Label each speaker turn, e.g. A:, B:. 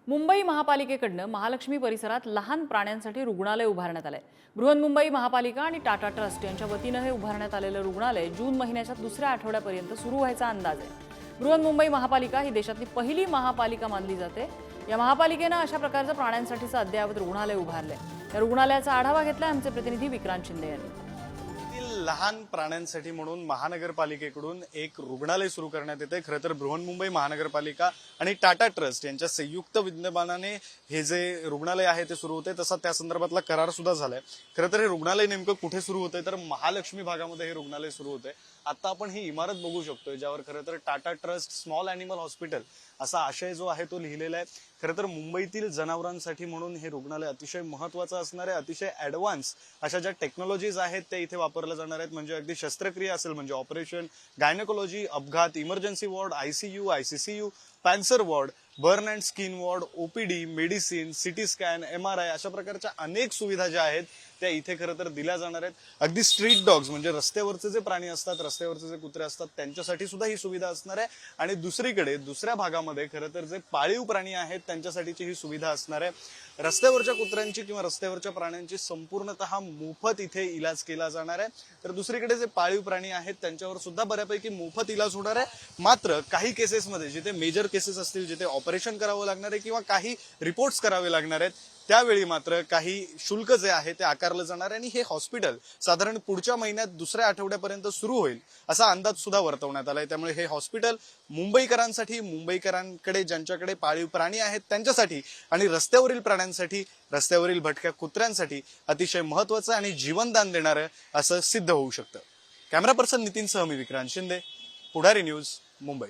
A: मुंबई महापालिकेकडून महालक्ष्मी परिसरात लहान प्राण्यांसाठी रुग्णालय उभारण्यात आले। बृहन्मुंबई महापालिका आणि टाटा ट्रस्ट यांच्या वतीने हे उभारण्यात आलेले रुग्णालय जून महिन्याच्या दुसऱ्या आठवड्यापर्यंत सुरू व्हायचा अंदाज आहे। बृहन्मुंबई महापालिका ही देशातली पहिली महापालिका मानली जाते। या महापालिकेने अशा प्रकारचं प्राण्यांसाठीचं अद्ययावत रुग्णालय उभारले। या रुग्णालयाचा आढावा घेतलाय आमचे प्रतिनिधी विक्रांत शिंदे यांनी।
B: लहान प्राण्यांसाठी म्हणून महानगरपालिकेकडून एक रुग्णालय सुरू करण्यात येते। खरं तर बृहन्मुंबई महानगरपालिका आणि टाटा ट्रस्ट यांच्या संयुक्त विद्यमानाने हे जे रुग्णालय आहे ते सुरू होते, तसा त्या संदर्भातला करार सुद्धा झालाय। खरं तर हे रुग्णालय नेमकं कुठे सुरू होतंय तर महालक्ष्मी भागामध्ये हे रुग्णालय सुरू होतंय। आता आपण ही इमारत बघू शकतोय, ज्यावर खरं तर Tata trust small animal hospital असा आशय जो आहे तो लिहिलेला आहे। खरं तर मुंबईतील जनावरांसाठी म्हणून हे रुग्णालय अतिशय महत्त्वाचं असणार आहे। अतिशय ॲडव्हान्स अशा ज्या टेक्नॉलॉजीज आहेत त्या इथे वापरल्या जाणार आहेत। म्हणजे अगदी शस्त्रक्रिया असेल म्हणजे ऑपरेशन, गायनेकोलॉजी, अपघात, emergency ward, ICU, ICCU, cancer ward, burn and skin ward, OPD, medicine, CT scan, MRI अशा प्रकारच्या अनेक सुविधा ज्या आहेत त्या इथे खरं तर दिल्या जाणार आहेत। अगदी स्ट्रीट डॉग्स म्हणजे रस्त्यावरचे जे प्राणी असतात, रस्त्यावरचे जे कुत्रे असतात त्यांच्यासाठी सुद्धा ही सुविधा असणार आहे। आणि दुसरीकडे दुसऱ्या भागामध्ये खरं तर जे पाळीव प्राणी आहेत त्यांच्यासाठीची ही सुविधा असणार आहे। रस्त्यावरच्या कुत्र्यांची किंवा रस्त्यावरच्या प्राण्यांची संपूर्णतः मोफत इथे इलाज केला जाणार आहे। तर दुसरीकडे जे पाळीव प्राणी आहेत त्यांच्यावर सुद्धा बऱ्यापैकी मोफत इलाज होणार आहे। मात्र काही केसेसमध्ये जिथे मेजर केसेस असतील, जिथे ऑपरेशन करावं लागणार आहे किंवा काही रिपोर्ट्स करावे लागणार आहेत, त्यावेळी मात्र काही शुल्क जे आहे ते आकारलं जाणार आहे। आणि हे हॉस्पिटल साधारण पुढच्या महिन्यात दुसऱ्या आठवड्यापर्यंत सुरू होईल असा अंदाज सुद्धा वर्तवण्यात आलाय। त्यामुळे हे हॉस्पिटल मुंबईकरांसाठी, मुंबईकरांकडे ज्यांच्याकडे पाळीव प्राणी आहेत त्यांच्यासाठी आणि रस्त्यावरील प्राण्यांसाठी, रस्त्यावरील भटक्या कुत्र्यांसाठी अतिशय महत्त्वाचं आणि जीवनदान देणारं असं सिद्ध होऊ शकतं। कॅमेरा पर्सन नितीनसह मी विक्रांत शिंदे, पुढारी न्यूज, मुंबई।